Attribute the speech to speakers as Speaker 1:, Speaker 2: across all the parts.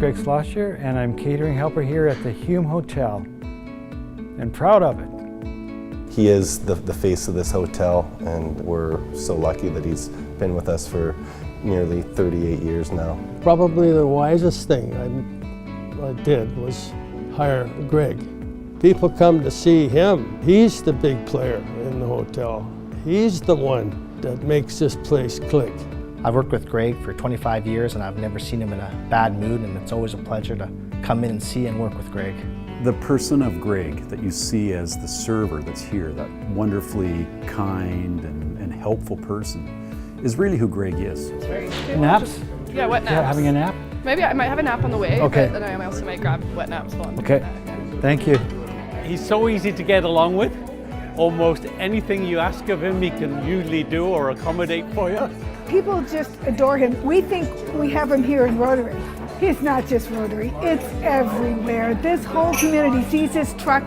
Speaker 1: Greg Schlosser, and I'm catering helper here at the Hume Hotel, and proud of it.
Speaker 2: He is the face of this hotel, and we're so lucky that he's been with us for nearly 38 years now.
Speaker 3: Probably the wisest thing I did was hire Greg. People come to see him. He's the big player in the hotel. He's the one that makes this place click.
Speaker 4: I've worked with Greg for 25 years and I've never seen him in a bad mood, and it's always a pleasure to come in and see and work with Greg.
Speaker 5: The person of Greg that you see as the server that's here, that wonderfully kind and helpful person, is really who Greg is.
Speaker 1: Naps?
Speaker 6: Yeah, wet naps.
Speaker 1: Yeah, having a nap?
Speaker 6: Maybe I might have a nap on the way,
Speaker 1: Okay.
Speaker 6: but then I also might grab wet naps while I'm doing
Speaker 1: Okay,
Speaker 6: that.
Speaker 1: thank you.
Speaker 7: He's so easy to get along with. Almost anything you ask of him, he can usually do or accommodate for you.
Speaker 8: People just adore him. We think we have him here in Rotary. He's not just Rotary, it's everywhere. This whole community sees his truck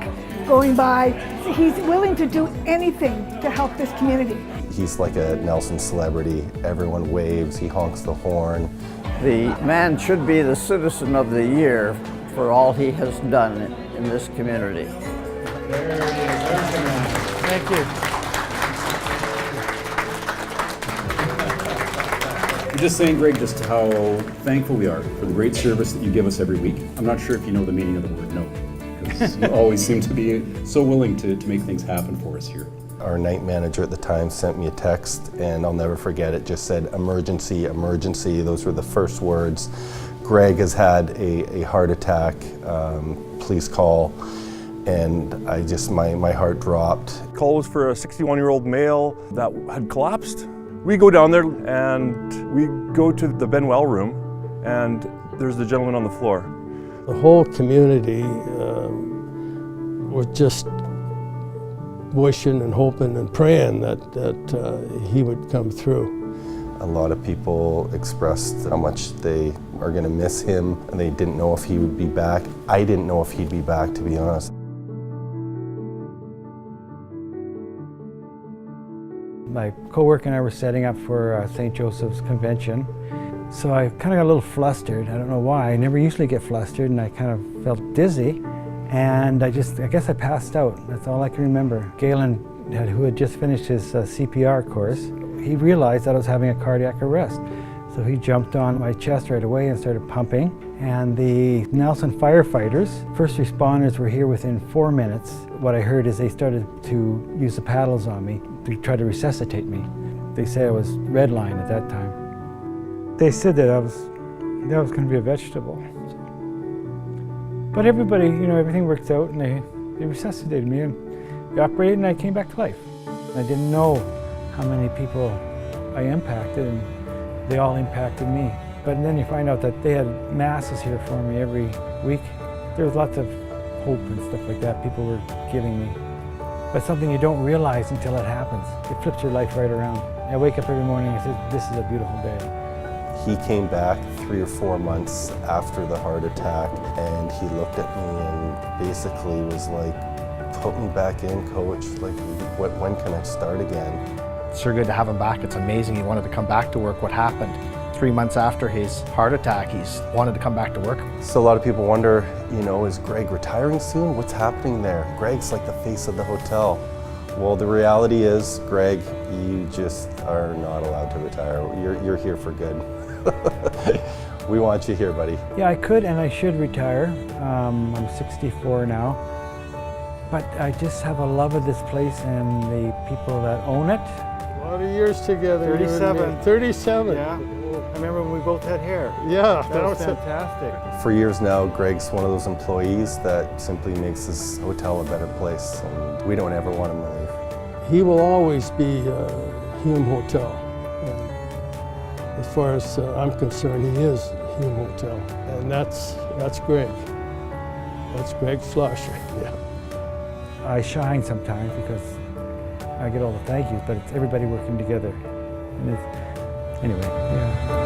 Speaker 8: going by. He's willing to do anything to help this community.
Speaker 2: He's like a Nelson celebrity. Everyone waves, he honks the horn.
Speaker 9: The man should be the Citizen of the Year for all he has done in this community.
Speaker 1: There it is, there's the man. Thank you.
Speaker 5: We're just saying, Greg, just how thankful we are for the great service that you give us every week. I'm not sure if you know the meaning of the word no, because you always seem to be so willing to make things happen for us here.
Speaker 2: Our night manager at the time sent me a text, and I'll never forget it, just said, "Emergency, emergency." Those were the first words. Greg has had a heart attack, please call. And my heart dropped.
Speaker 10: Call was for a 61-year-old male that had collapsed. We go down there and we go to the Benwell room, and there's the gentleman on the floor.
Speaker 3: The whole community was just wishing and hoping and praying that he would come through.
Speaker 2: A lot of people expressed how much they are going to miss him, and they didn't know if he would be back. I didn't know if he'd be back, to be honest.
Speaker 1: My co-worker and I were setting up for St. Joseph's convention, so I kind of got a little flustered. I don't know why. I never usually get flustered, and I kind of felt dizzy, and I guess I passed out. That's all I can remember. Galen, who had just finished his CPR course, he realized that I was having a cardiac arrest. So he jumped on my chest right away and started pumping. And the Nelson firefighters, first responders, were here within 4 minutes. What I heard is they started to use the paddles on me to try to resuscitate me. They said I was redline at that time. They said that I was going to be a vegetable. But everybody, everything worked out, and they resuscitated me, and they operated, and I came back to life. I didn't know how many people I impacted, and they all impacted me. But then you find out that they had masses here for me every week. There was lots of hope and stuff like that people were giving me. But something you don't realize until it happens. It flips your life right around. I wake up every morning and I say, this is a beautiful day.
Speaker 2: He came back 3 or 4 months after the heart attack, and he looked at me and basically was like, put me back in, coach. Like, when can I start again?
Speaker 4: It's sure good to have him back. It's amazing he wanted to come back to work. What happened? 3 months after his heart attack, he's wanted to come back to work.
Speaker 2: So a lot of people wonder, is Greg retiring soon? What's happening there? Greg's like the face of the hotel. Well, the reality is, Greg, you just are not allowed to retire. You're here for good. We want you here, buddy.
Speaker 1: Yeah, I could and I should retire. I'm 64 now. But I just have a love of this place and the people that own it.
Speaker 3: A lot of years together.
Speaker 1: 37.
Speaker 3: 37.
Speaker 1: Yeah. I remember when we both had hair.
Speaker 3: Yeah.
Speaker 1: That was fantastic.
Speaker 2: For years now, Greg's one of those employees that simply makes this hotel a better place, and we don't ever want him to leave.
Speaker 3: He will always be Hume Hotel. And as far as I'm concerned, he is Hume Hotel. And that's Greg. That's Greg Schlosser. Yeah.
Speaker 1: I shine sometimes because I get all the thank yous, but it's everybody working together. And anyway, yeah.